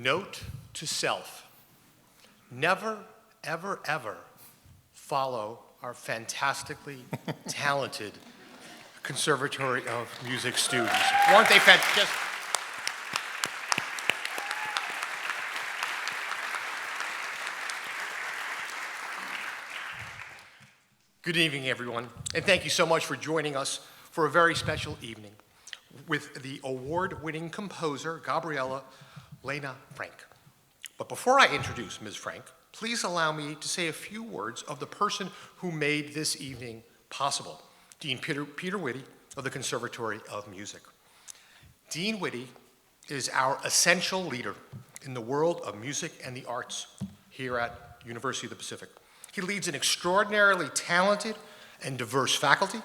Note to self, never, ever, ever follow our fantastically talented Conservatory of Music students. Weren't they fantastic? Good evening, everyone, and thank you so much for joining us for a very special evening with the award-winning composer, Gabriela Lena Frank. But before I introduce Ms. Frank, please allow me to say a few words of the person who made this evening possible, Dean Peter Whitty of the Conservatory of Music. Dean Whitty is our essential leader in the world of music and the arts here at University of the Pacific. He leads an extraordinarily talented and diverse faculty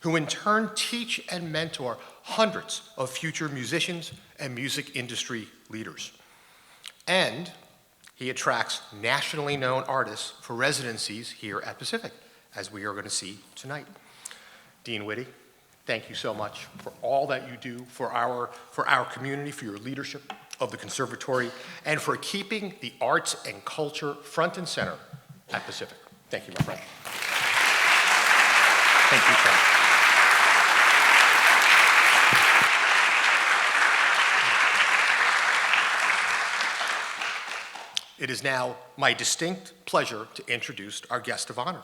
who in turn teach and mentor hundreds of future musicians and music industry leaders. And he attracts nationally known artists for residencies here at Pacific, as we are going to see tonight. Dean Whitty, thank you so much for all that you do for our community, for your leadership of the Conservatory, and for keeping the arts and culture front and center at Pacific. Thank you, my friend. Thank you, Frank. It is now my distinct pleasure to introduce our guest of honor.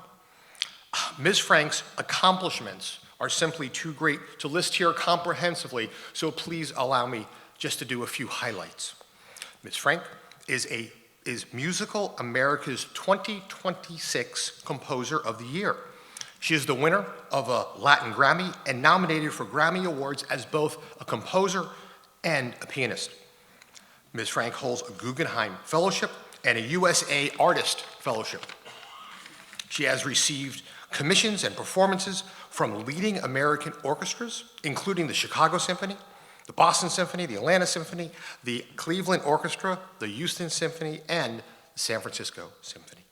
Ms. Frank's accomplishments are simply too great to list here comprehensively, so please allow me just to do a few highlights. Ms. Frank is Musical America's 2026 Composer of the Year. She is the winner of a Latin Grammy and nominated for Grammy Awards as both a composer and a pianist. Ms. Frank holds a Guggenheim Fellowship and a USA Artist Fellowship. She has received commissions and performances from leading American orchestras, including the Chicago Symphony, the Boston Symphony, the Atlanta Symphony, the Cleveland Orchestra, the Houston Symphony, and the San Francisco Symphony.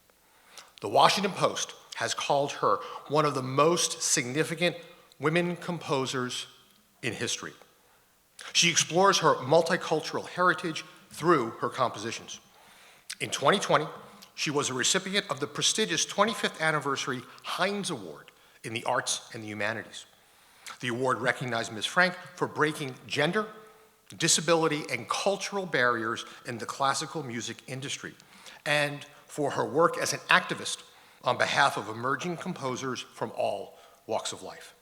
The Washington Post has called her one of the most significant women composers in history. She explores her multicultural heritage through her compositions. In 2020, she was a recipient of the prestigious 25th anniversary Heinz Award in the Arts and the Humanities. The award recognized Ms. Frank for breaking gender, disability, and cultural barriers in the classical music industry, and for her work as an activist on behalf of emerging composers from all walks of life.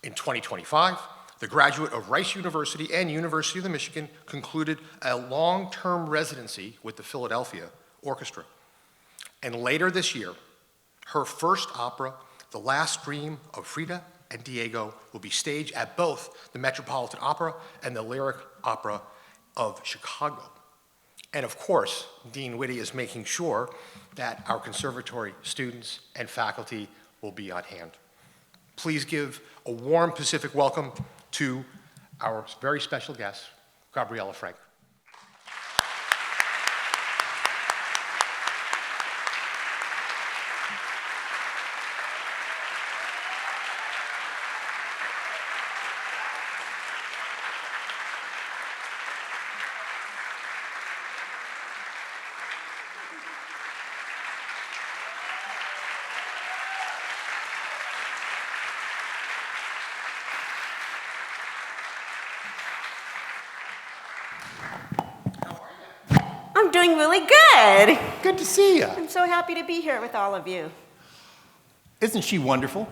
In 2025, the graduate of Rice University and University of the Michigan concluded a long-term residency with the Philadelphia Orchestra. And later this year, her first opera, The Last Dream of Frida and Diego, will be staged at both the Metropolitan Opera and the Lyric Opera of Chicago. And of course, Dean Whitty is making sure that our conservatory students and faculty will be on hand. Please give a warm Pacific welcome to our very special guest, Gabriela Frank. I'm doing really good. Good to see you. I'm so happy to be here with all of you. Isn't she wonderful?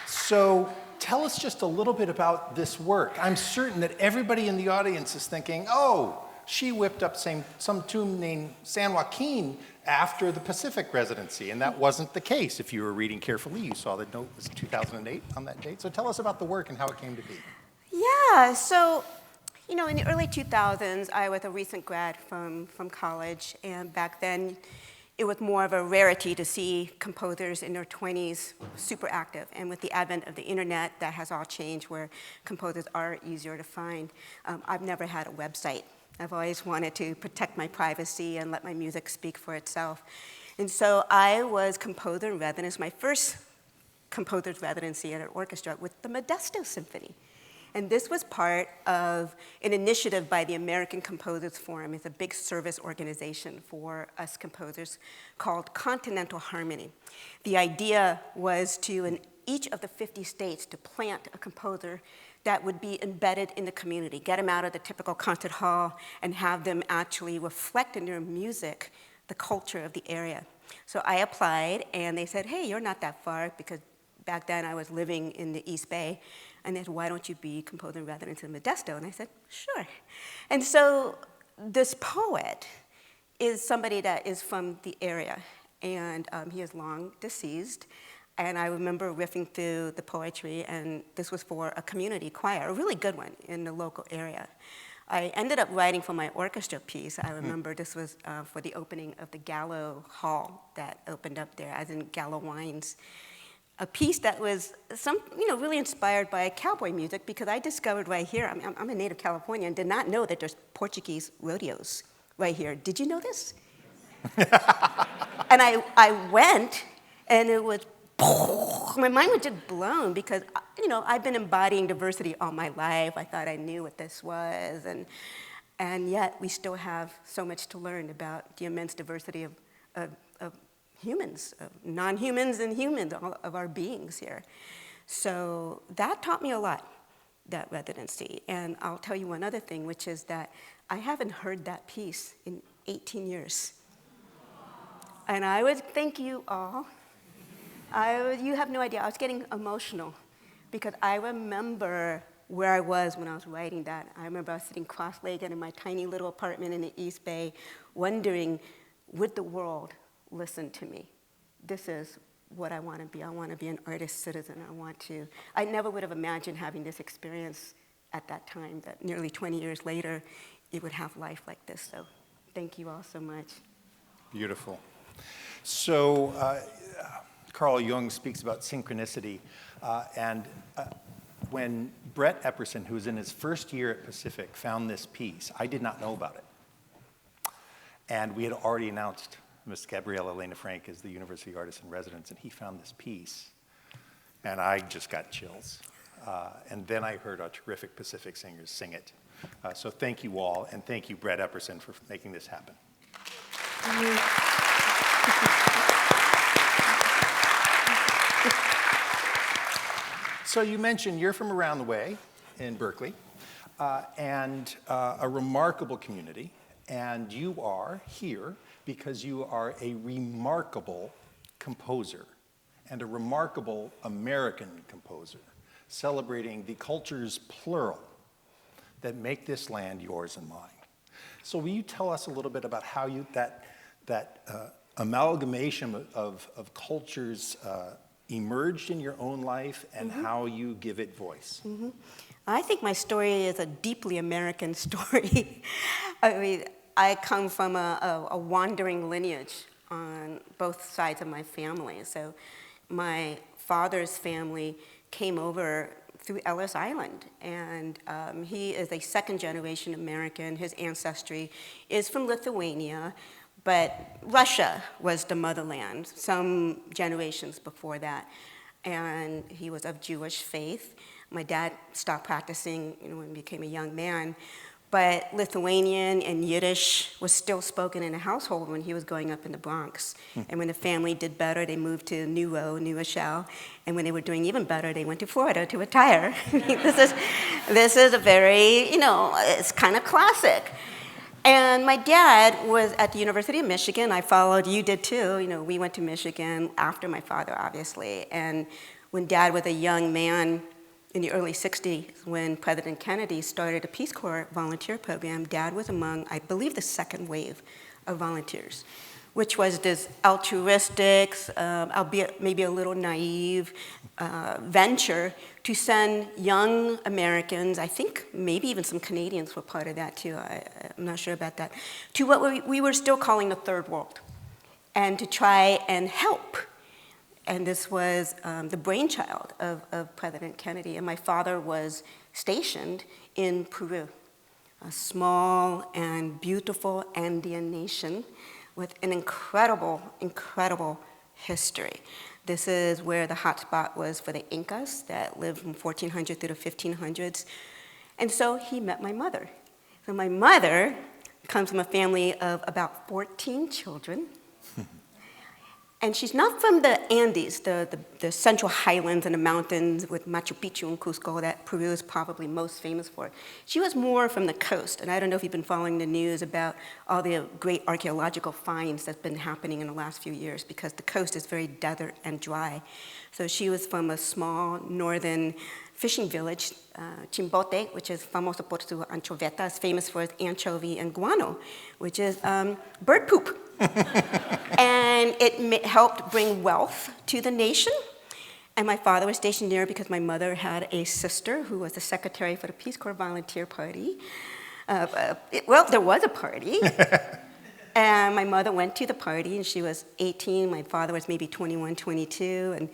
So tell us just a little bit about this work. I'm certain that everybody in the audience is thinking, oh, she whipped up some tune named San Joaquin after the Pacific residency, and that wasn't the case. If you were reading carefully, you saw the note was 2008 on that date. So tell us about the work and how it came to be. Yeah, so, in the early 2000s, I was a recent grad from college, and back then, it was more of a rarity to see composers in their 20s super active. And with the advent of the internet, that has all changed where composers are easier to find. I've never had a website. I've always wanted to protect my privacy and let my music speak for itself. And so I was composer in residence, my first composer's residency at an orchestra with the Modesto Symphony. And this was part of an initiative by the American Composers Forum. It's a big service organization for us composers called Continental Harmony. The idea was to, in each of the 50 states, to plant a composer that would be embedded in the community, get them out of the typical concert hall and have them actually reflect in their music the culture of the area. So I applied, and they said, hey, you're not that far, because back then I was living in the East Bay, and they said, why don't you be composer in residence in Modesto? And I said, sure. And so this poet is somebody that is from the area, and he is long deceased. And I remember riffing through the poetry, and this was for a community choir, a really good one in the local area. I ended up writing for my orchestra piece. I remember this was for the opening of the Gallo Hall that opened up there, as in Gallo Wines. A piece that was really inspired by cowboy music, because I discovered right here, I'm a native Californian, and did not know that there's Portuguese rodeos right here. Did you know this? And I went, and it was, my mind was just blown, because I've been embodying diversity all my life. I thought I knew what this was, and yet we still have so much to learn about the immense diversity of humans, of non-humans and humans, all of our beings here. So that taught me a lot, that residency. And I'll tell you one other thing, which is that I haven't heard that piece in 18 years. And I would thank you all. You have no idea, I was getting emotional, because I remember where I was when I was writing that. I remember I was sitting cross-legged in my tiny little apartment in the East Bay, wondering, would the world listen to me? This is what I want to be. I want to be an artist citizen. I never would have imagined having this experience at that time, that nearly 20 years later, it would have life like this. So thank you all so much. Beautiful. So Carl Jung speaks about synchronicity, and when Brett Epperson, who was in his first year at Pacific, found this piece, I did not know about it. And we had already announced Miss Gabriela Lena Frank as the University Artist in Residence, and he found this piece, and I just got chills. And then I heard our terrific Pacific singers sing it. So thank you all, and thank you, Brett Epperson, for making this happen. So you mentioned you're from around the way in Berkeley, and a remarkable community, and you are here because you are a remarkable composer and a remarkable American composer, celebrating the cultures plural that make this land yours and mine. So will you tell us a little bit about how that amalgamation of cultures emerged in your own life, and how you give it voice? I think my story is a deeply American story. I mean, I come from a wandering lineage on both sides of my family. So my father's family came over through Ellis Island, and he is a second-generation American. His ancestry is from Lithuania, but Russia was the motherland some generations before that, and he was of Jewish faith. My dad stopped practicing when he became a young man, but Lithuanian and Yiddish was still spoken in the household when he was growing up in the Bronx. And when the family did better, they moved to New Rochelle, and when they were doing even better, they went to Florida to retire. This is a very, it's kind of classic. And my dad was at the University of Michigan. I followed, you did too. We went to Michigan after my father, obviously. And when Dad was a young man in the early 60s, when President Kennedy started a Peace Corps volunteer program, Dad was among, I believe, the second wave of volunteers, which was this altruistic, albeit maybe a little naive, venture to send young Americans, I think maybe even some Canadians were part of that too, I'm not sure about that, to what we were still calling the Third World, and to try and help. And this was the brainchild of President Kennedy, and my father was stationed in Peru, a small and beautiful Andean nation with an incredible, incredible history This is where the hot spot was for the Incas that lived from 1400 through the 1500s. And so he met my mother. So my mother comes from a family of about 14 children. And she's not from the Andes, the central highlands and the mountains with Machu Picchu and Cusco that Peru is probably most famous for. She was more from the coast, and I don't know if you've been following the news about all the great archaeological finds that's been happening in the last few years, because the coast is very desert and dry. So she was from a small northern fishing village, Chimbote, which is famoso por su anchoveta, is famous for its anchovy and guano, which is bird poop. And it helped bring wealth to the nation. And my father was stationed there because my mother had a sister who was the secretary for the Peace Corps Volunteer Party. Well, there was a party. And my mother went to the party, and she was 18. My father was maybe 21, 22. And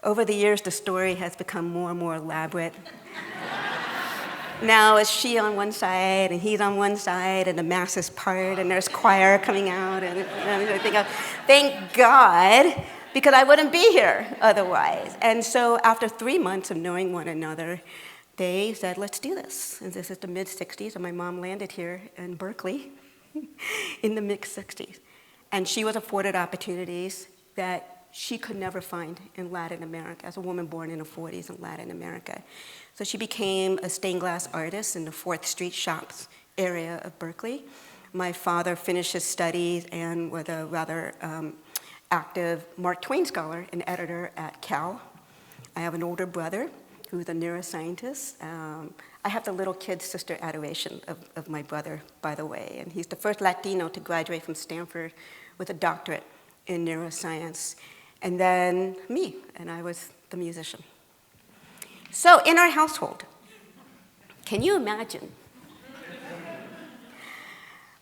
over the years, the story has become more and more elaborate. Now it's she on one side, and he's on one side, and the masses part, and there's choir coming out, and I think, thank God, because I wouldn't be here otherwise. And so after 3 months of knowing one another, they said, let's do this. And this is the mid-'60s, and my mom landed here in Berkeley in the mid-'60s. And she was afforded opportunities that she could never find in Latin America, as a woman born in the 40s in Latin America. So she became a stained glass artist in the 4th Street Shops area of Berkeley. My father finished his studies and was a rather active Mark Twain scholar and editor at Cal. I have an older brother who's a neuroscientist. I have the little kid sister adoration of my brother, by the way, and he's the first Latino to graduate from Stanford with a doctorate in neuroscience. And then me, and I was the musician. So in our household, can you imagine?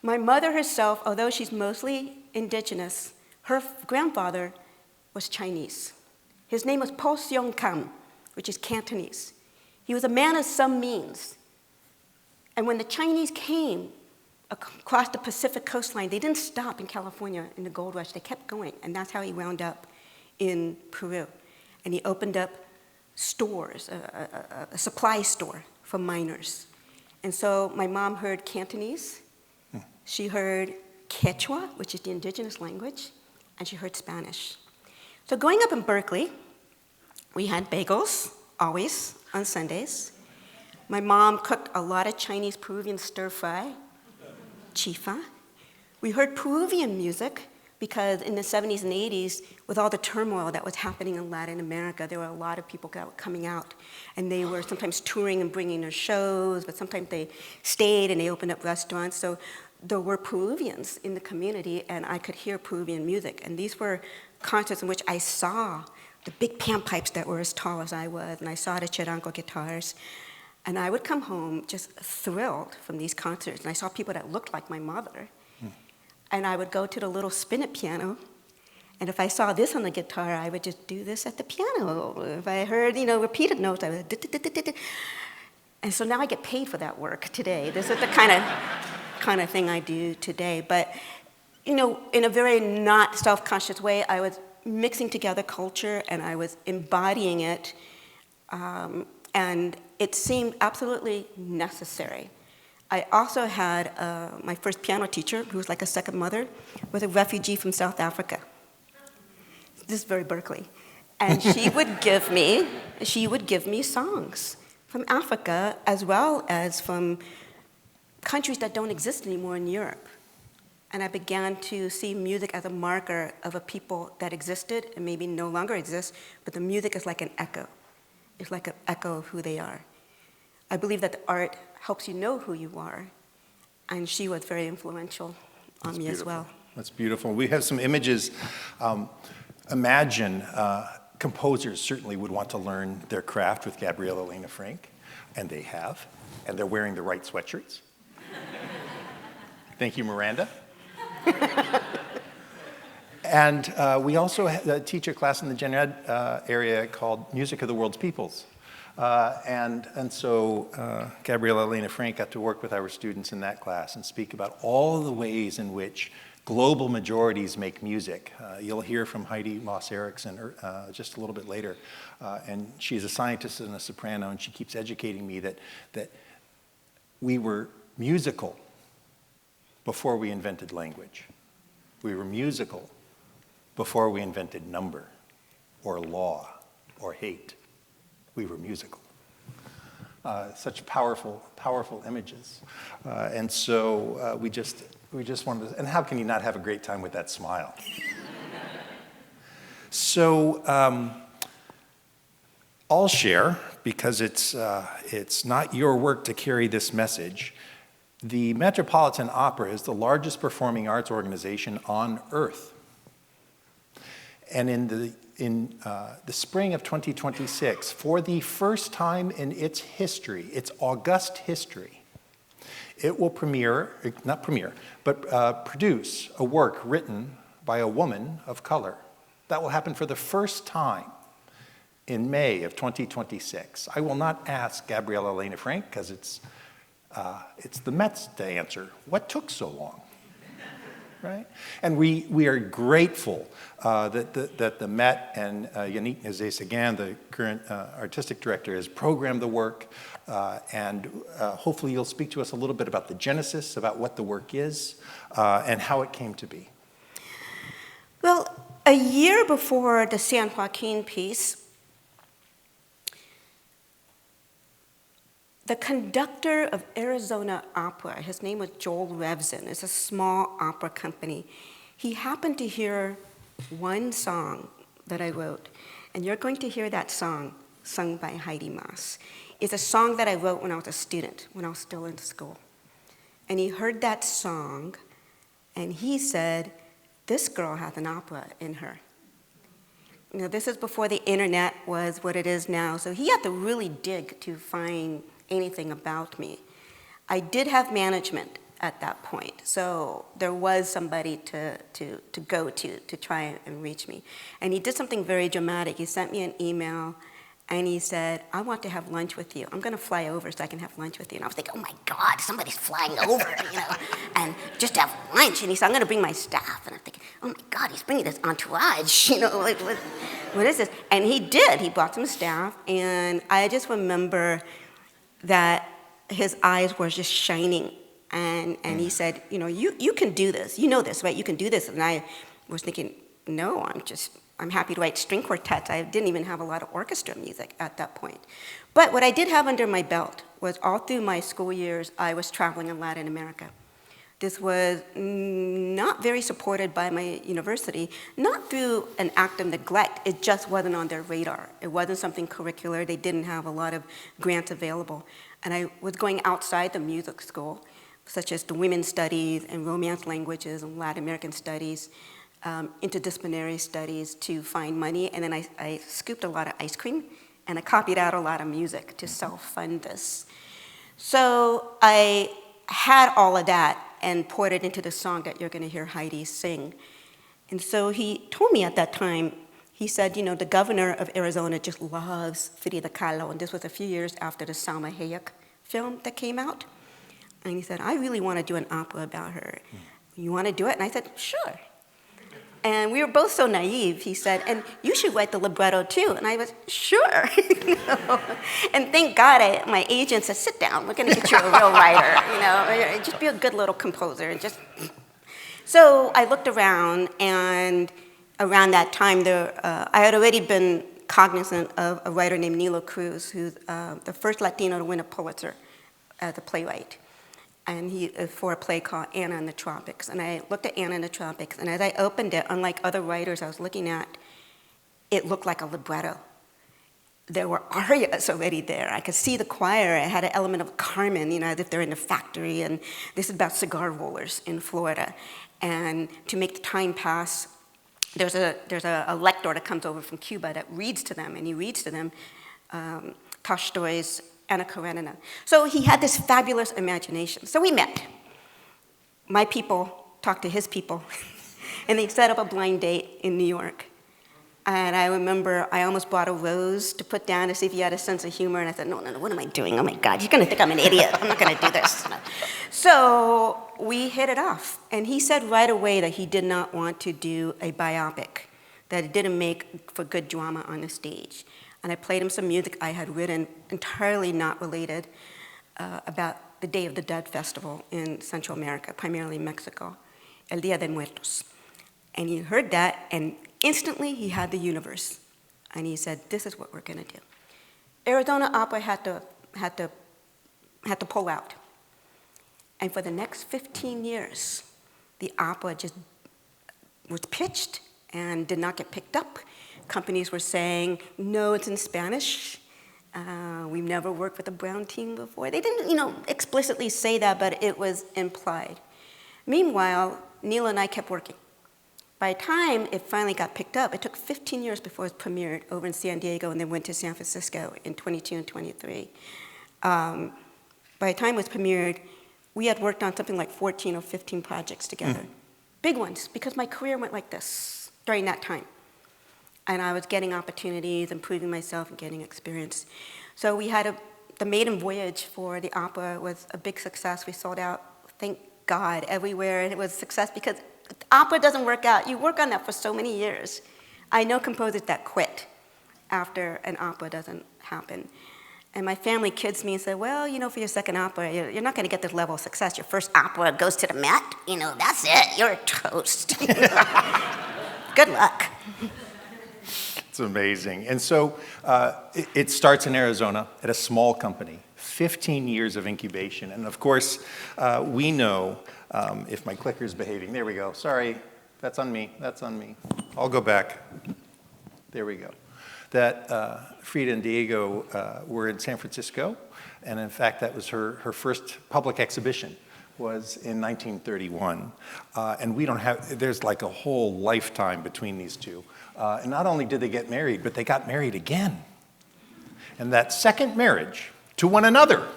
My mother herself, although she's mostly indigenous, her grandfather was Chinese. His name was Po Seong Kam, which is Cantonese. He was a man of some means. And when the Chinese came across the Pacific coastline, they didn't stop in California in the gold rush. They kept going, and that's how he wound up in Peru. And he opened up stores, a supply store for miners. And so my mom heard Cantonese, she heard Quechua, which is the indigenous language, and she heard Spanish. So growing up in Berkeley, we had bagels, always, on Sundays. My mom cooked a lot of Chinese Peruvian stir fry, chifa. We heard Peruvian music because in the 70s and 80s, with all the turmoil that was happening in Latin America, there were a lot of people coming out, and they were sometimes touring and bringing their shows, but sometimes they stayed and they opened up restaurants. So there were Peruvians in the community, and I could hear Peruvian music. And these were concerts in which I saw the big panpipes that were as tall as I was, and I saw the charango guitars. And I would come home just thrilled from these concerts, and I saw people that looked like my mother. And I would go to the little spin-it piano, and if I saw this on the guitar, I would just do this at the piano. If I heard, repeated notes, I would And so now I get paid for that work today. This is the kind of thing I do today. But, in a very not self-conscious way, I was mixing together culture, and I was embodying it, and it seemed absolutely necessary. I also had my first piano teacher, who was like a second mother, was a refugee from South Africa. This is very Berkeley. And she would give me songs from Africa as well as from countries that don't exist anymore in Europe. And I began to see music as a marker of a people that existed and maybe no longer exists, but the music is like an echo. It's like an echo of who they are. I believe that the art helps you know who you are, and she was very influential on me as well. That's beautiful. We have some images. Imagine composers certainly would want to learn their craft with Gabriela Lena Frank, and they have, and they're wearing the right sweatshirts. Thank you, Miranda. And we also teach a class in the gen ed area called Music of the World's Peoples. And so Gabriela Lena Frank got to work with our students in that class and speak about all the ways in which global majorities make music. You'll hear from Heidi Moss Erickson just a little bit later. And she's a scientist and a soprano, and she keeps educating me that we were musical before we invented language. We were musical before we invented number or law or hate. We were musical. Such powerful, powerful images. And so we just wanted to, and how can you not have a great time with that smile? So I'll share, because it's not your work to carry this message. The Metropolitan Opera is the largest performing arts organization on earth. And in the spring of 2026, for the first time in its history, its august history, it will produce a work written by a woman of color. That will happen for the first time in May of 2026. I will not ask Gabriela Lena Frank, because it's the Mets to answer. What took so long? Right? And we are grateful that the Met and Yannick Nézet-Séguin, the current artistic director, has programmed the work. And hopefully you'll speak to us a little bit about the genesis, about what the work is, and how it came to be. Well, a year before the San Joaquin piece, the conductor of Arizona Opera, his name was Joel Revson, it's a small opera company. He happened to hear one song that I wrote, and you're going to hear that song sung by Heidi Moss. It's a song that I wrote when I was a student, when I was still in school. And he heard that song, and he said, this girl has an opera in her. You know, this is before the internet was what it is now, so he had to really dig to find anything about me. I did have management at that point, so there was somebody to go to try and reach me. And he did something very dramatic. He sent me an email, and he said, I want to have lunch with you. I'm going to fly over so I can have lunch with you. And I was thinking, oh my God, somebody's flying over, and just to have lunch. And he said, I'm going to bring my staff. And I'm thinking, oh my God, he's bringing this entourage, like, what is this? And he did. He brought some staff, and I just remember that his eyes were just shining, and he said, you can do this. You know this, right? You can do this. And I was thinking, no, I'm happy to write string quartets. I didn't even have a lot of orchestra music at that point. But what I did have under my belt was all through my school years, I was traveling in Latin America. This was not very supported by my university, not through an act of neglect. It just wasn't on their radar. It wasn't something curricular. They didn't have a lot of grants available. And I was going outside the music school, such as the women's studies and romance languages and Latin American studies, interdisciplinary studies, to find money. And then I scooped a lot of ice cream, and I copied out a lot of music to self-fund this. So I had all of that and poured it into the song that you're going to hear Heidi sing. And so he told me at that time, he said, the governor of Arizona just loves Frida Kahlo, and this was a few years after the Salma Hayek film that came out. And he said, I really want to do an opera about her. You want to do it? And I said, sure. And we were both so naive. He said, and you should write the libretto too. And I was, sure. And thank God my agent said, sit down, we're going to get you a real writer. Just be a good little composer. So I looked around, and around that time, I had already been cognizant of a writer named Nilo Cruz, who's the first Latino to win a Pulitzer as a playwright. And for a play called Anna in the Tropics. And I looked at Anna in the Tropics, and as I opened it, unlike other writers I was looking at, it looked like a libretto. There were arias already there. I could see the choir. It had an element of Carmen, as if they're in a factory, and this is about cigar rollers in Florida. And to make the time pass, there's a lector that comes over from Cuba that reads to them, and he reads to them Tolstoy's Anna Karenina. So he had this fabulous imagination. So we met. My people talked to his people, and they set up a blind date in New York. And I remember I almost bought a rose to put down to see if he had a sense of humor, and I said, no, what am I doing? Oh my God, you're gonna think I'm an idiot. I'm not gonna do this. So we hit it off. And he said right away that he did not want to do a biopic, that it didn't make for good drama on the stage. And I played him some music I had written, entirely not related, about the Day of the Dead festival in Central America, primarily Mexico, El Día de Muertos. And he heard that, and instantly he had the universe. And he said, this is what we're gonna do. Arizona Opera had to pull out. And for the next 15 years, the opera just was pitched and did not get picked up. Companies were saying, no, it's in Spanish. We've never worked with a brown team before. They didn't, explicitly say that, but it was implied. Meanwhile, Neil and I kept working. By the time it finally got picked up, it took 15 years before it was premiered over in San Diego and then went to San Francisco in 22 and 23. By the time it was premiered, we had worked on something like 14 or 15 projects together. Big ones, because my career went like this during that time. And I was getting opportunities, improving myself, and getting experience. So we had the maiden voyage for the opera was a big success. We sold out, thank God, everywhere. And it was a success because opera doesn't work out. You work on that for so many years. I know composers that quit after an opera doesn't happen. And my family kids me and say, well, for your second opera, you're not going to get this level of success. Your first opera goes to the Met. That's it. You're a toast. Good luck. It's amazing. And so it starts in Arizona at a small company, 15 years of incubation. And of course, we know, if my clicker's behaving, there we go. Sorry, that's on me, that's on me. I'll go back. There we go. That Frida and Diego were in San Francisco. And in fact, that was her first public exhibition. Was in 1931. And there's like a whole lifetime between these two. And not only did they get married, but they got married again. And that second marriage to one another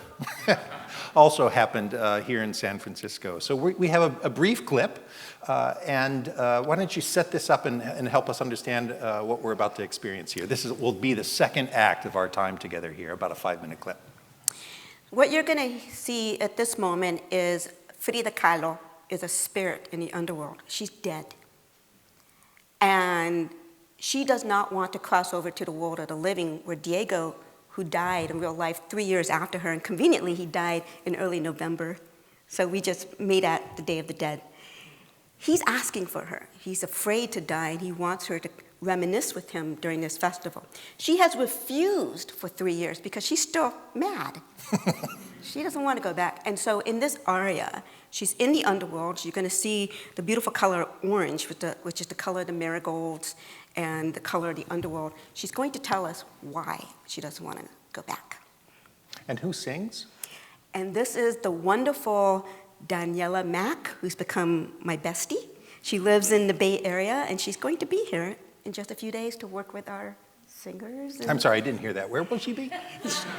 also happened here in San Francisco. So we have a brief clip. And why don't you set this up and help us understand what we're about to experience here. This will be the second act of our time together here, about a 5-minute clip. What you're going to see at this moment is Frida Kahlo is a spirit in the underworld. She's dead. And she does not want to cross over to the world of the living, where Diego, who died in real life 3 years after her, and conveniently he died in early November. So we just made that the Day of the Dead. He's asking for her. He's afraid to die, and he wants her to reminisce with him during this festival. She has refused for 3 years because she's still mad. She doesn't want to go back. And so in this aria, she's in the underworld. You're going to see the beautiful color orange, which is the color of the marigolds and the color of the underworld. She's going to tell us why she doesn't want to go back. And who sings? And this is the wonderful Daniela Mack, who's become my bestie. She lives in the Bay Area, and she's going to be here in just a few days to work with our singers. I'm sorry, I didn't hear that. Where will she be?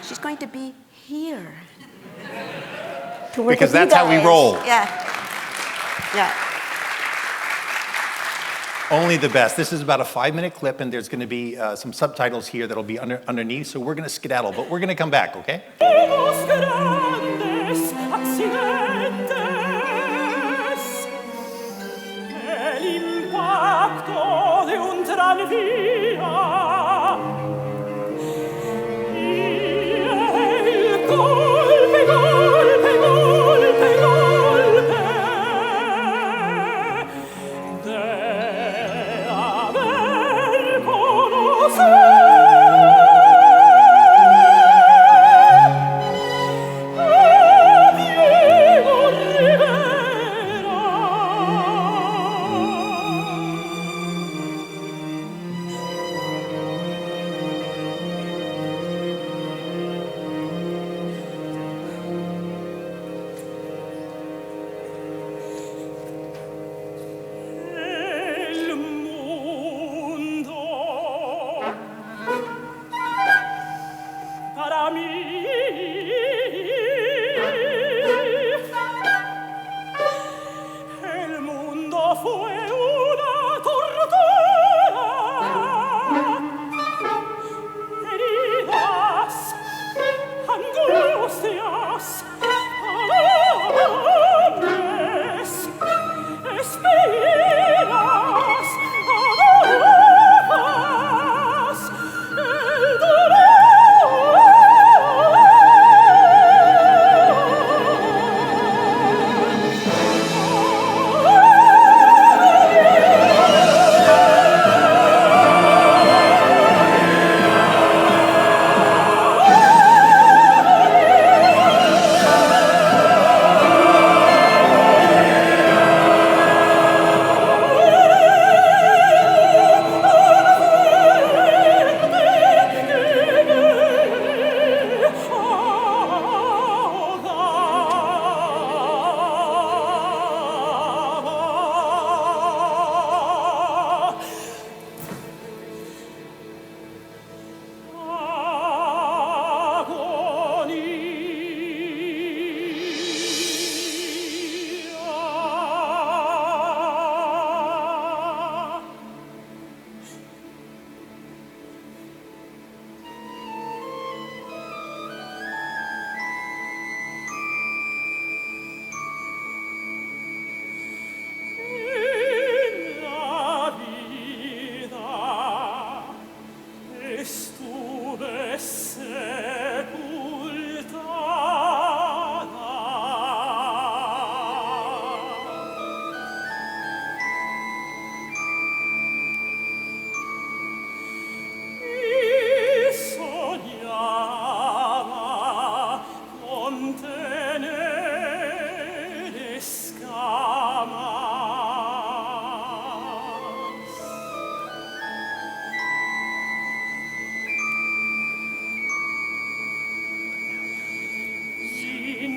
She's going to be here. To work because with that's how we roll. Yeah. Only the best. This is about a 5-minute clip, and there's going to be some subtitles here that'll be underneath, so we're going to skedaddle, but we're going to come back, okay?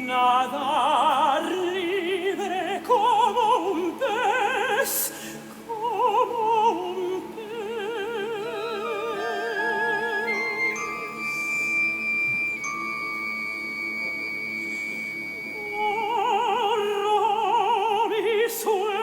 Nada libre como un pez, como un pez. Oh, mis sueños.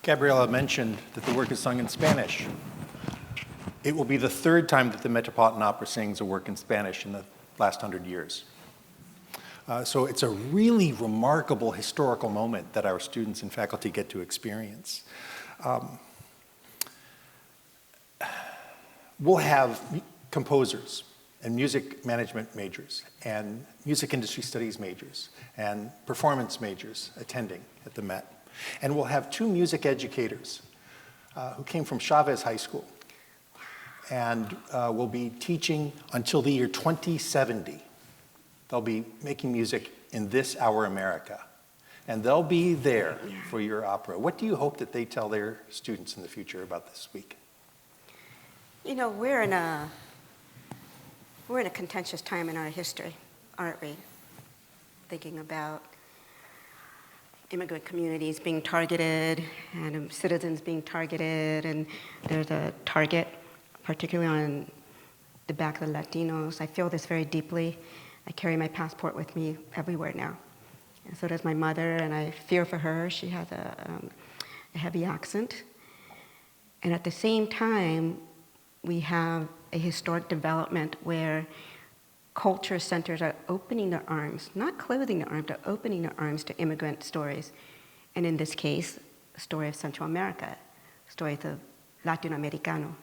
Gabriela mentioned that the work is sung in Spanish. It will be the third time that the Metropolitan Opera sings a work in Spanish in the last 100 years. So it's a really remarkable historical moment that our students and faculty get to experience. We'll have composers and music management majors and music industry studies majors and performance majors attending at the Met. And we'll have 2 music educators who came from Chavez High School and will be teaching until the year 2070. They'll be making music in this our America. And they'll be there for your opera. What do you hope that they tell their students in the future about this week? You know, we're in a contentious time in our history, aren't we? Thinking about immigrant communities being targeted and citizens being targeted, and there's a target, particularly on the back of the Latinos. I feel this very deeply. I carry my passport with me everywhere now. And so does my mother, and I fear for her. She has a heavy accent. And at the same time, we have a historic development where culture centers are opening their arms, not closing their arms, but opening their arms to immigrant stories. And in this case, the story of Central America, story of Latinoamericano.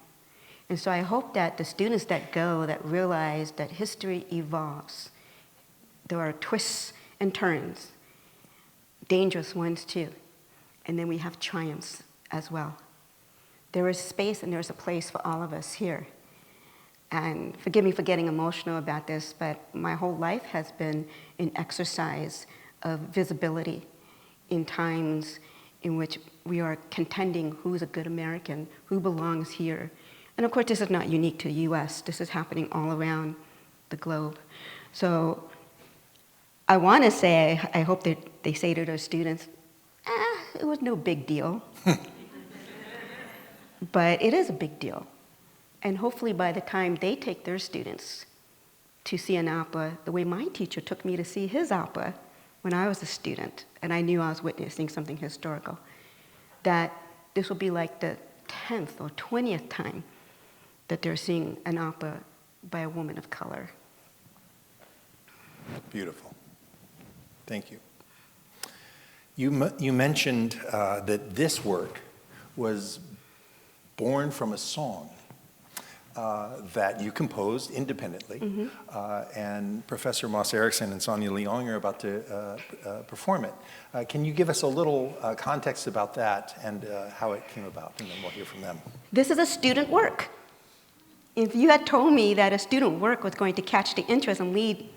And so I hope that the students that go, that realize that history evolves. There are twists and turns, dangerous ones too. And then we have triumphs as well. There is space and there's a place for all of us here. And forgive me for getting emotional about this, but my whole life has been an exercise of visibility in times in which we are contending who's a good American, who belongs here. And of course, this is not unique to the US. This is happening all around the globe. So I want to say, I hope that they say to their students, it was no big deal. But it is a big deal. And hopefully by the time they take their students to see an opera, the way my teacher took me to see his opera when I was a student, and I knew I was witnessing something historical, that this will be like the 10th or 20th time that they're seeing an opera by a woman of color. Beautiful. Thank you. You mentioned that this work was born from a song that you composed independently, and Professor Moss Erickson and Sonia Leong are about to perform it. Can you give us a little context about that and how it came about, and then we'll hear from them. This is a student work. If you had told me that a student work was going to catch the interest and lead,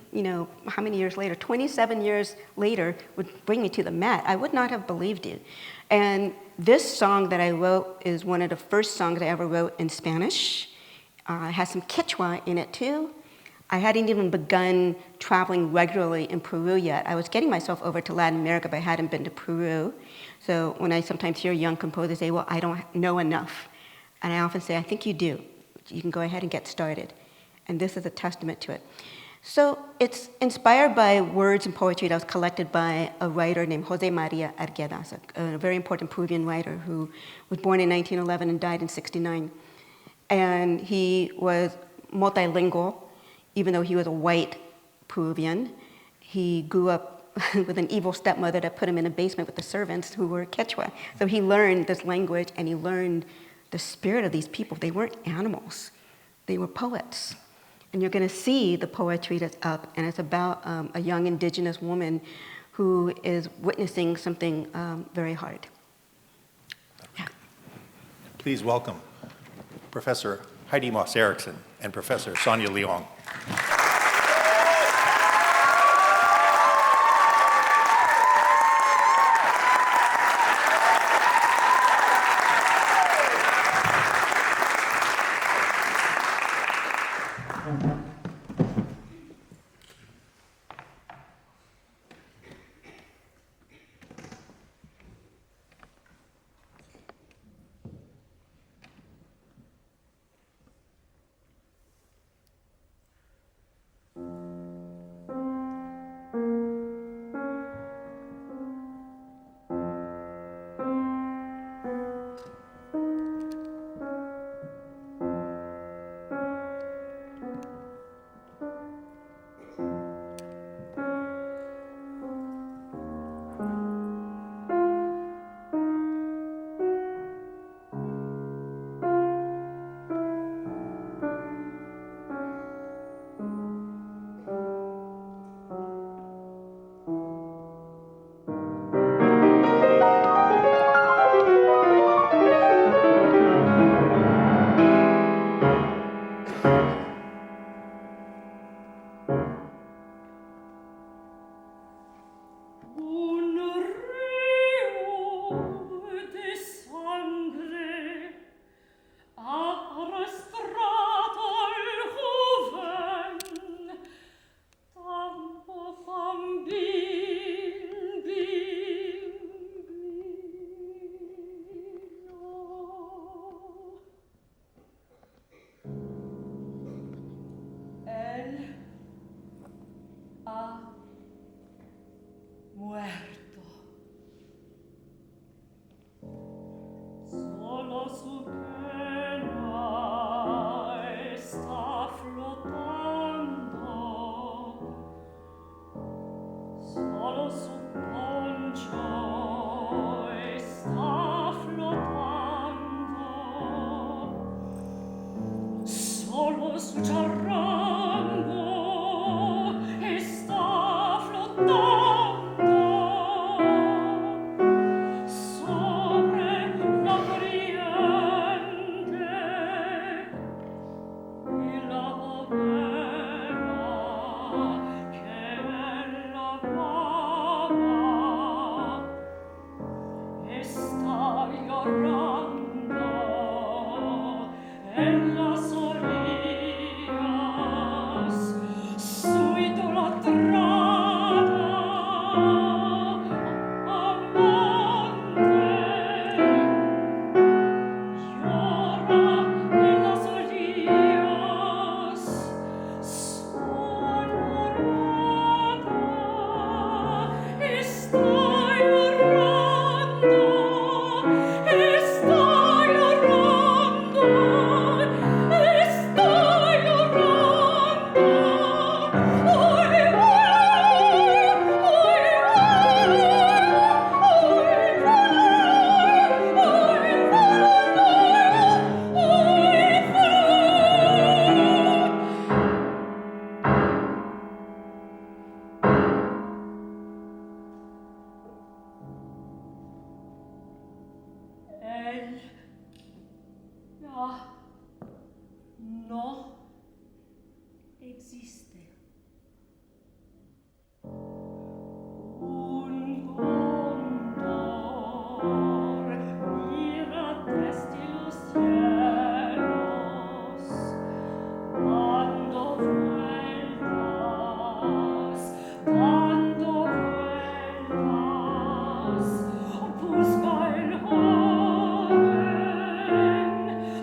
how many years later, 27 years later, would bring me to the Met, I would not have believed you. And this song that I wrote is one of the first songs I ever wrote in Spanish. It has some Quechua in it too. I hadn't even begun traveling regularly in Peru yet. I was getting myself over to Latin America, but I hadn't been to Peru. So when I sometimes hear young composers say, well, I don't know enough. And I often say, I think you do. You can go ahead and get started. And this is a testament to it. So it's inspired by words and poetry that was collected by a writer named Jose Maria Arguedas, a very important Peruvian writer who was born in 1911 and died in 1969. And he was multilingual. even though he was a white Peruvian, he grew up with an evil stepmother that put him in a basement with the servants who were Quechua. So he learned this language and he learned the spirit of these people. They weren't animals, they were poets. And you're gonna see the poetry that's up, and it's about a young indigenous woman who is witnessing something very hard. Yeah. Please welcome Professor Heidi Moss Erickson and Professor Sonia Leong.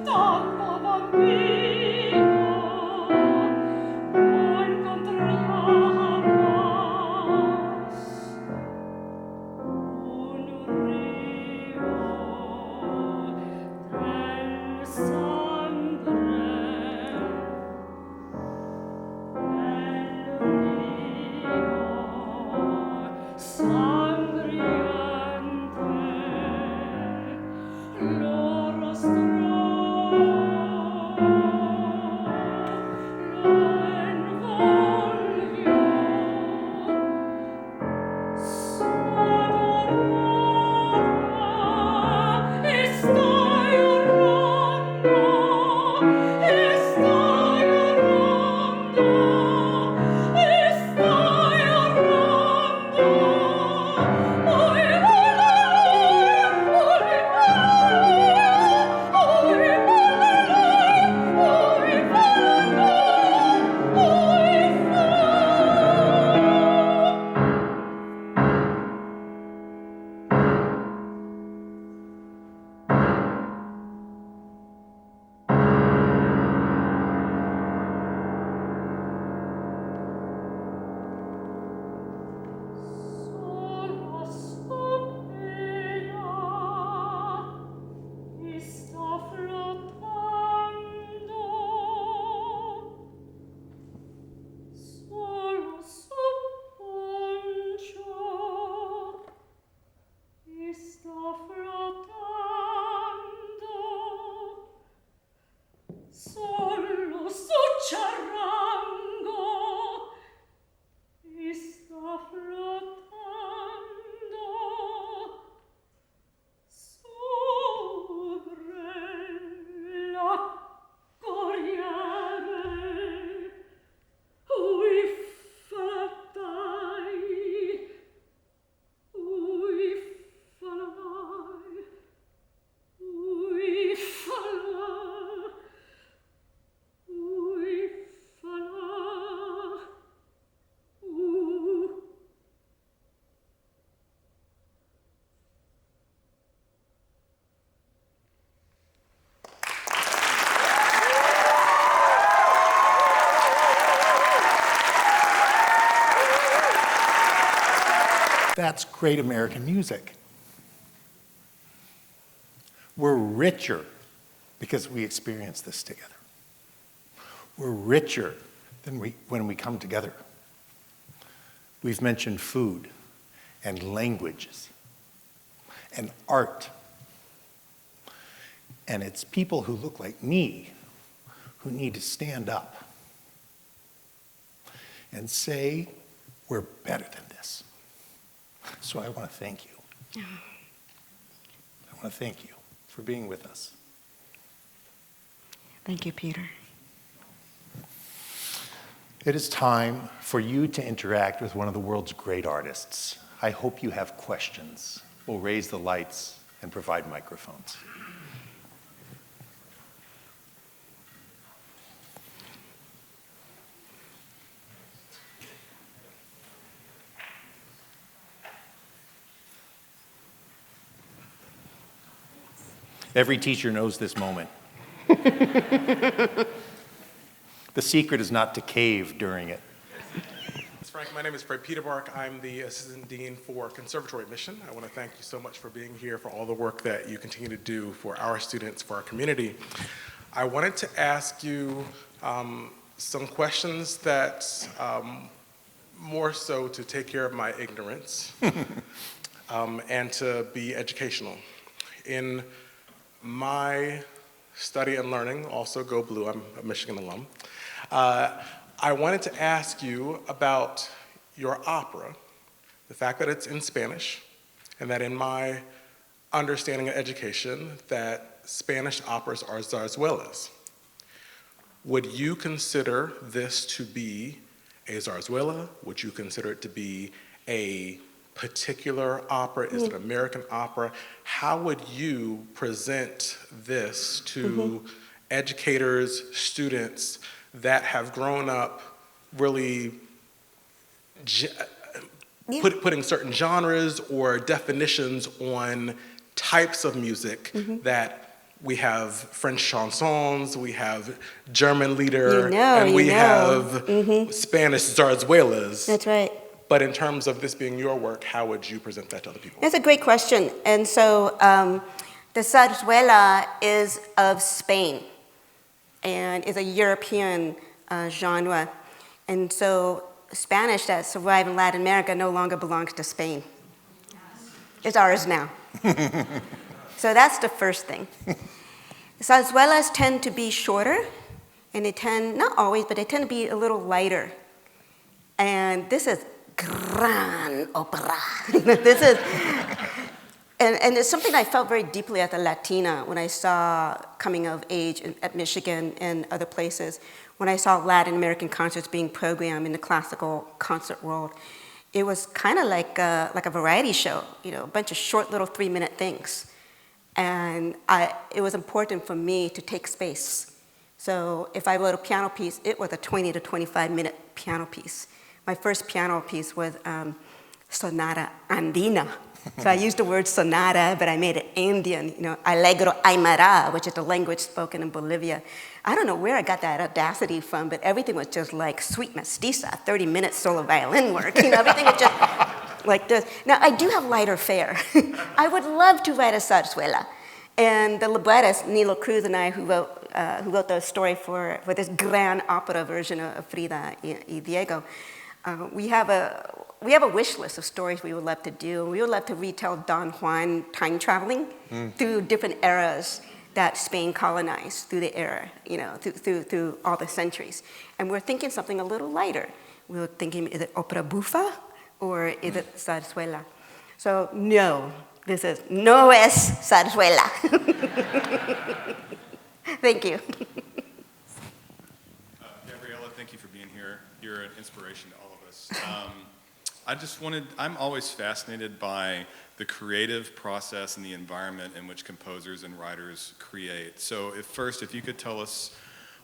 Tanto bambino, That's great American music. We're richer because we experience this together. We're richer than when we come together. We've mentioned food and languages and art. And it's people who look like me who need to stand up and say, we're better than this. So I want to thank you. I want to thank you for being with us. Thank you, Peter. It is time for you to interact with one of the world's great artists. I hope you have questions. We'll raise the lights and provide microphones. Every teacher knows this moment. The secret is not to cave during it. Ms. Frank, my name is Fred Peterbark. I'm the Assistant Dean for Conservatory Admission. I want to thank you so much for being here, for all the work that you continue to do for our students, for our community. I wanted to ask you some questions that more so to take care of my ignorance and to be educational. In my study and learning, also go blue, I'm a Michigan alum, I wanted to ask you about your opera, the fact that it's in Spanish, and that in my understanding of education, that Spanish operas are zarzuelas. Would you consider this to be a zarzuela? Would you consider it to be a particular opera? Is it American opera? How would you present this to educators, students that have grown up really putting certain genres or definitions on types of music that we have French chansons, we have German lieder, and we have Spanish zarzuelas. That's right. But in terms of this being your work, how would you present that to other people? That's a great question. And so the zarzuela is of Spain and is a European genre. And so Spanish that survived in Latin America no longer belongs to Spain. It's ours now. So that's the first thing. Zarzuelas tend to be shorter, and they tend, not always, but they tend to be a little lighter. And this is gran opera. This is, and it's something I felt very deeply as a Latina when I saw coming of age at Michigan and other places. When I saw Latin American concerts being programmed in the classical concert world, it was kind of like a variety show, you know, a bunch of short little 3-minute things. And it was important for me to take space. So if I wrote a piano piece, it was a 20 to 25-minute piano piece. My first piano piece was Sonata Andina. So I used the word sonata, but I made it Andean, you know, Allegro Aymara, which is the language spoken in Bolivia. I don't know where I got that audacity from, but everything was just like Sweet Mestiza, 30-minute solo violin work. You know, everything was just like this. Now, I do have lighter fare. I would love to write a zarzuela. And the librettist, Nilo Cruz, and I, who wrote the story for this grand opera version of Frida y Diego, we have a wish list of stories we would love to do. We would love to retell Don Juan time traveling through different eras that Spain colonized through the era, you know, through all the centuries. And we're thinking something a little lighter. We were thinking, is it opera buffa or is it zarzuela? So no, this is no es zarzuela. Thank you. Gabriela, thank you for being here. You're an inspiration to all of us. I'm always fascinated by the creative process and the environment in which composers and writers create. So if you could tell us,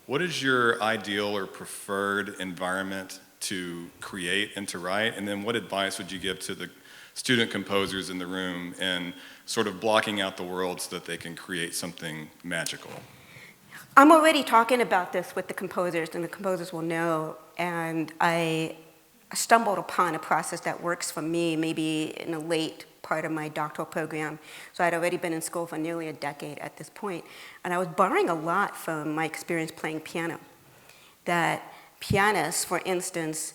what is your ideal or preferred environment to create and to write? And then what advice would you give to the student composers in the room in sort of blocking out the world so that they can create something magical? I'm already talking about this with the composers, and the composers will know, and I stumbled upon a process that works for me maybe in a late part of my doctoral program. So I'd already been in school for nearly a decade at this point, and I was borrowing a lot from my experience playing piano. That pianists, for instance,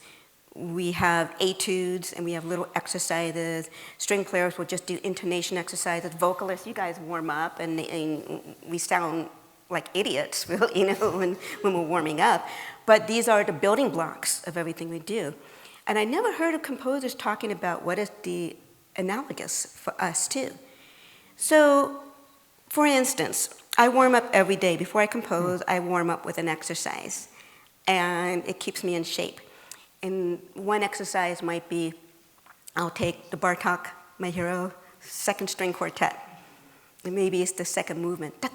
we have etudes and we have little exercises. String players will just do intonation exercises. Vocalists, you guys warm up and we sound like idiots, really, when we're warming up. But these are the building blocks of everything we do. And I never heard of composers talking about what is the analogous for us too. So, for instance, I warm up every day. Before I compose, I warm up with an exercise. And it keeps me in shape. And one exercise might be, I'll take the Bartók, my hero, second string quartet. And maybe it's the second movement. And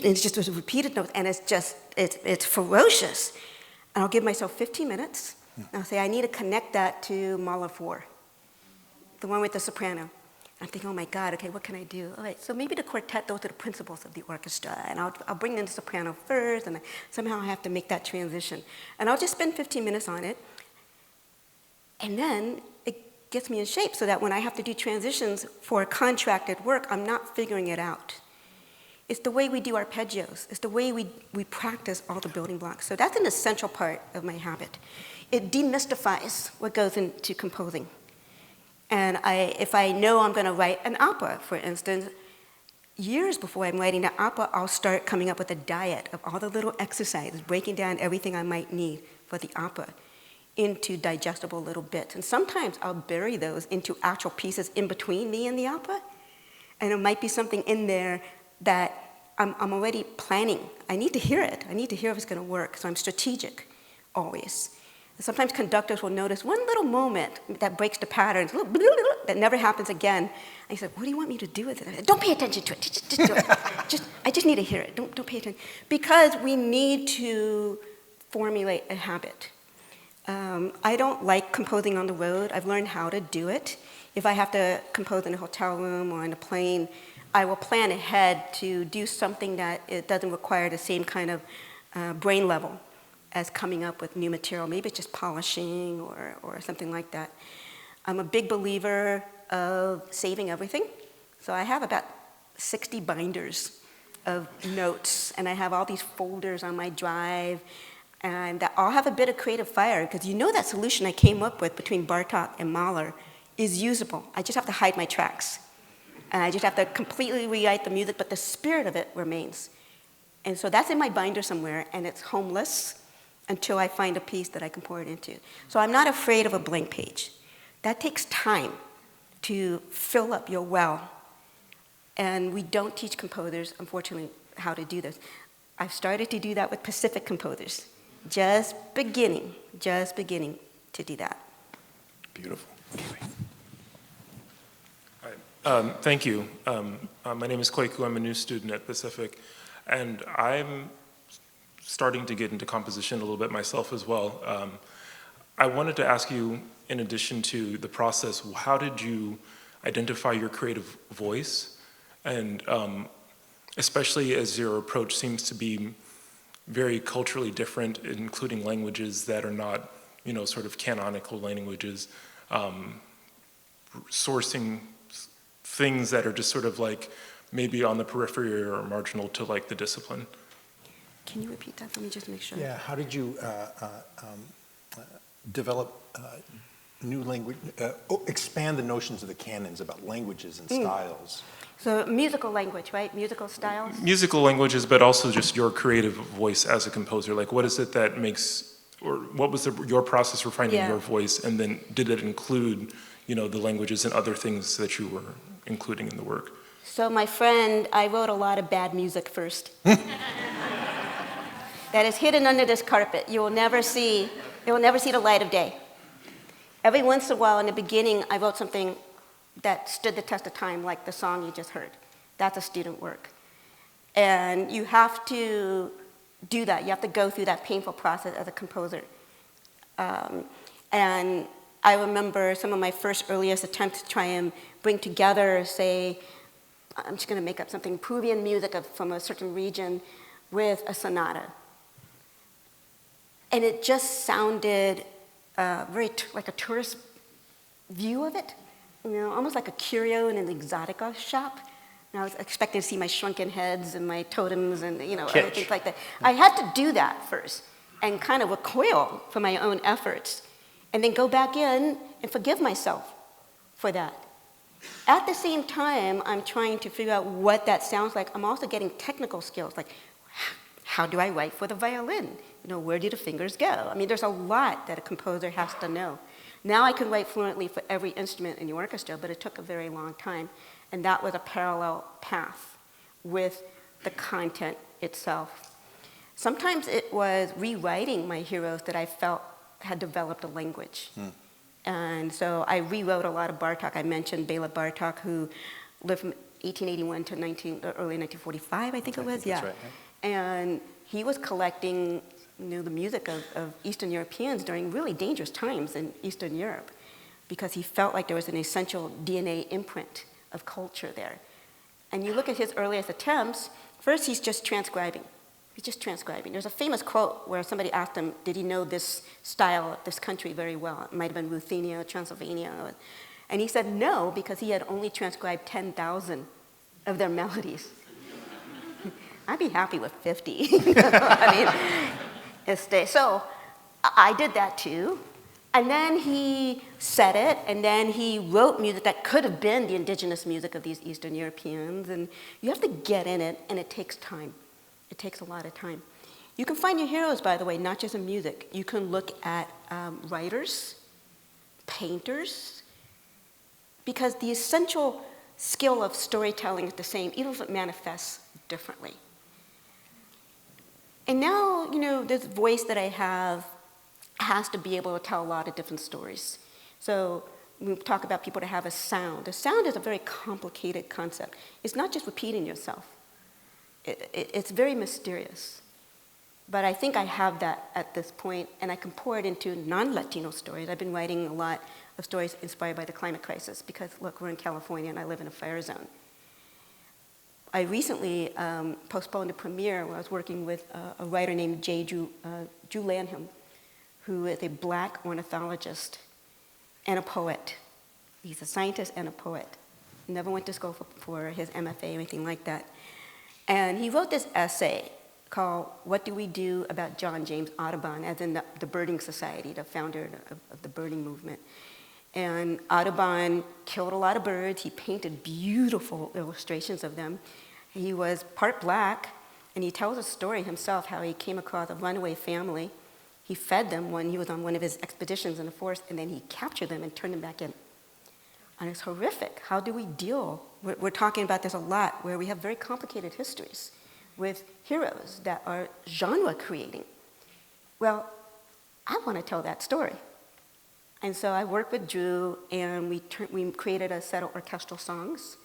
it's just a repeated note, and it's ferocious. And I'll give myself 15 minutes, and I'll say, I need to connect that to Mahler 4, the one with the soprano. I'm thinking, oh my God, okay, what can I do? All right, so maybe the quartet, those are the principles of the orchestra, and I'll bring in the soprano first, and somehow I have to make that transition. And I'll just spend 15 minutes on it, and then it gets me in shape so that when I have to do transitions for contracted work, I'm not figuring it out. It's the way we do arpeggios. It's the way we practice all the building blocks. So that's an essential part of my habit. It demystifies what goes into composing. And if I know I'm going to write an opera, for instance, years before I'm writing the opera, I'll start coming up with a diet of all the little exercises, breaking down everything I might need for the opera into digestible little bits. And sometimes I'll bury those into actual pieces in between me and the opera. And it might be something in there that I'm already planning. I need to hear it. I need to hear if it's going to work. So I'm strategic, always. And sometimes conductors will notice one little moment that breaks the patterns, that never happens again. And he said, what do you want me to do with it? I said, don't pay attention to it. Just do it. I just need to hear it. Don't pay attention. Because we need to formulate a habit. I don't like composing on the road. I've learned how to do it. If I have to compose in a hotel room or in a plane, I will plan ahead to do something that it doesn't require the same kind of brain level as coming up with new material. Maybe it's just polishing or something like that. I'm a big believer of saving everything. So I have about 60 binders of notes, and I have all these folders on my drive, and that all have a bit of creative fire, because you know that solution I came up with between Bartók and Mahler is usable. I just have to hide my tracks. And I just have to completely rewrite the music, but the spirit of it remains. And so that's in my binder somewhere, and it's homeless until I find a piece that I can pour it into. So I'm not afraid of a blank page. That takes time to fill up your well. And we don't teach composers, unfortunately, how to do this. I've started to do that with Pacific composers. Just beginning to do that. Beautiful. Thank you. My name is Kweku. I'm a new student at Pacific, and I'm starting to get into composition a little bit myself as well. I wanted to ask you, in addition to the process, how did you identify your creative voice? And especially as your approach seems to be very culturally different, including languages that are not, sort of canonical languages, sourcing things that are just sort of like maybe on the periphery or marginal to like the discipline. Can you repeat that for me just to make sure? Yeah, how did you develop new language, expand the notions of the canons about languages and styles? So musical language, right? Musical styles? Musical languages, but also just your creative voice as a composer. Like what is it that makes, or what was your process for finding your voice, and then did it include, the languages and other things that you were including in the work? So my friend, I wrote a lot of bad music first. That is hidden under this carpet. It will never see the light of day. Every once in a while in the beginning, I wrote something that stood the test of time, like the song you just heard. That's a student work. And you have to do that. You have to go through that painful process as a composer. And I remember some of my earliest attempts to try and bring together, say, I'm just going to make up something, Peruvian music from a certain region with a sonata. And it just sounded like a tourist view of it, almost like a curio in an exotica shop. And I was expecting to see my shrunken heads and my totems and, other things like that. I had to do that first and kind of recoil from my own efforts and then go back in and forgive myself for that. At the same time, I'm trying to figure out what that sounds like. I'm also getting technical skills, like how do I write for the violin? Where do the fingers go? I mean, there's a lot that a composer has to know. Now I can write fluently for every instrument in the orchestra, but it took a very long time. And that was a parallel path with the content itself. Sometimes it was rewriting my heroes that I felt had developed a language. And so I rewrote a lot of Bartók. I mentioned Béla Bartók, who lived from 1881 to early 1945, I think it was. Yeah. That's right. And he was collecting the music of Eastern Europeans during really dangerous times in Eastern Europe, because he felt like there was an essential DNA imprint of culture there. And you look at his earliest attempts, first he's just transcribing. He's just transcribing. There's a famous quote where somebody asked him, did he know this style of this country very well? It might have been Ruthenia, Transylvania. And he said no, because he had only transcribed 10,000 of their melodies. I'd be happy with 50. So I did that too. And then he said it, and then he wrote music that could have been the indigenous music of these Eastern Europeans. And you have to get in it, and it takes time. It takes a lot of time. You can find your heroes, by the way, not just in music. You can look at writers, painters, because the essential skill of storytelling is the same, even if it manifests differently. And now, this voice that I have has to be able to tell a lot of different stories. So we talk about people that have a sound. A sound is a very complicated concept. It's not just repeating yourself. It's very mysterious. But I think I have that at this point, and I can pour it into non-Latino stories. I've been writing a lot of stories inspired by the climate crisis because, look, we're in California and I live in a fire zone. I recently postponed a premiere where I was working with a writer named Drew Lanham, who is a Black ornithologist and a poet. He's a scientist and a poet. Never went to school for his MFA or anything like that. And he wrote this essay called What Do We Do About John James Audubon, as in the Birding Society, the founder of the birding movement. And Audubon killed a lot of birds. He painted beautiful illustrations of them. He was part Black, and he tells a story himself how he came across a runaway family. He fed them when he was on one of his expeditions in the forest, and then he captured them and turned them back in. And it's horrific. How do we deal? We're talking about this a lot, where we have very complicated histories with heroes that are genre creating. Well, I want to tell that story. And so I worked with Drew, and we created a set of orchestral songs.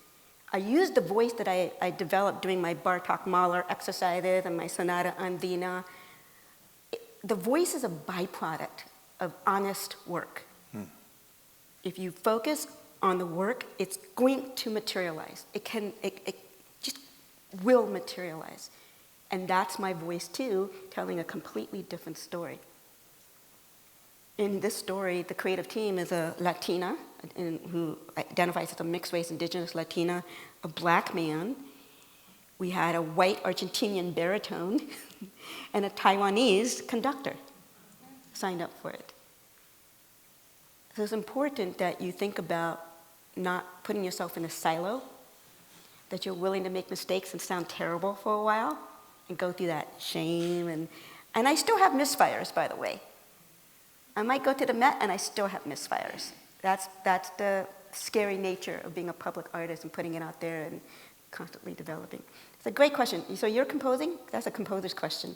I used the voice that I developed doing my Bartók Mahler exercises and my Sonata Andina. The voice is a byproduct of honest work. If you focus on the work, it's going to materialize. It just will materialize. And that's my voice too, telling a completely different story. In this story, the creative team is a Latina who identifies as a mixed race indigenous Latina, a Black man. We had a white Argentinian baritone and a Taiwanese conductor signed up for it. So it's important that you think about not putting yourself in a silo, that you're willing to make mistakes and sound terrible for a while and go through that shame. And I still have misfires, by the way. I might go to the Met and I still have misfires. That's the scary nature of being a public artist and putting it out there and constantly developing. It's a great question. So you're composing? That's a composer's question.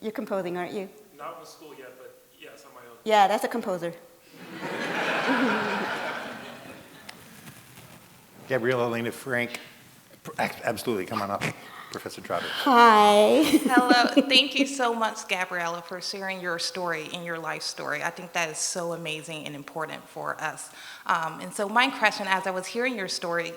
You're composing, aren't you? Not with school yet, but yes, on my own. Yeah, that's a composer. Gabriela Lena Frank, absolutely, come on up, Professor Trotter. Hi. Hello. Thank you so much, Gabriela, for sharing your story and your life story. I think that is so amazing and important for us. And so my question, as I was hearing your story,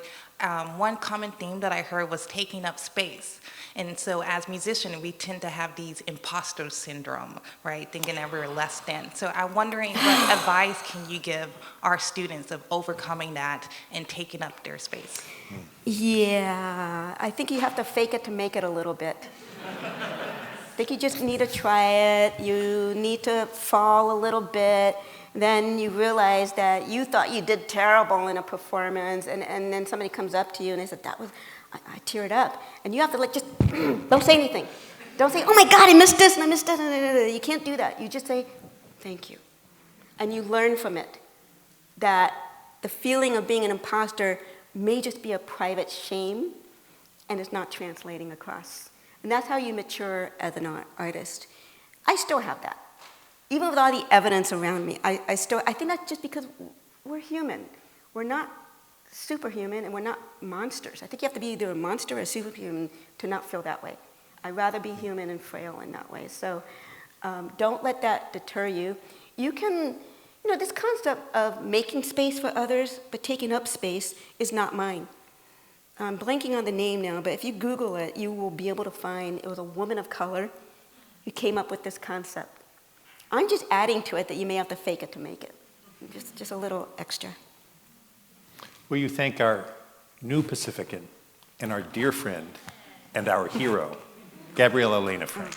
one common theme that I heard was taking up space. And so as musicians, we tend to have these imposter syndrome, right? Thinking that we're less than. So I'm wondering what advice can you give our students of overcoming that and taking up their space? Yeah, I think you have to fake it to make it a little bit. I think you just need to try it. You need to fall a little bit. Then you realize that you thought you did terrible in a performance, and then somebody comes up to you and they said, I teared up. And you have to just, don't say anything. Don't say, oh my God, I missed this and I missed that. You can't do that. You just say, thank you. And you learn from it that the feeling of being an imposter may just be a private shame, and it's not translating across. And that's how you mature as an artist. I still have that. Even with all the evidence around me, I think that's just because we're human. We're not superhuman, and we're not monsters. I think you have to be either a monster or a superhuman to not feel that way. I'd rather be human and frail in that way. So don't let that deter you. You can, this concept of making space for others, but taking up space is not mine. I'm blanking on the name now, but if you Google it, you will be able to find it was a woman of color who came up with this concept. I'm just adding to it that you may have to fake it to make it. Just a little extra. Will you thank our new Pacifican and our dear friend and our hero, Gabriela Lena Frank.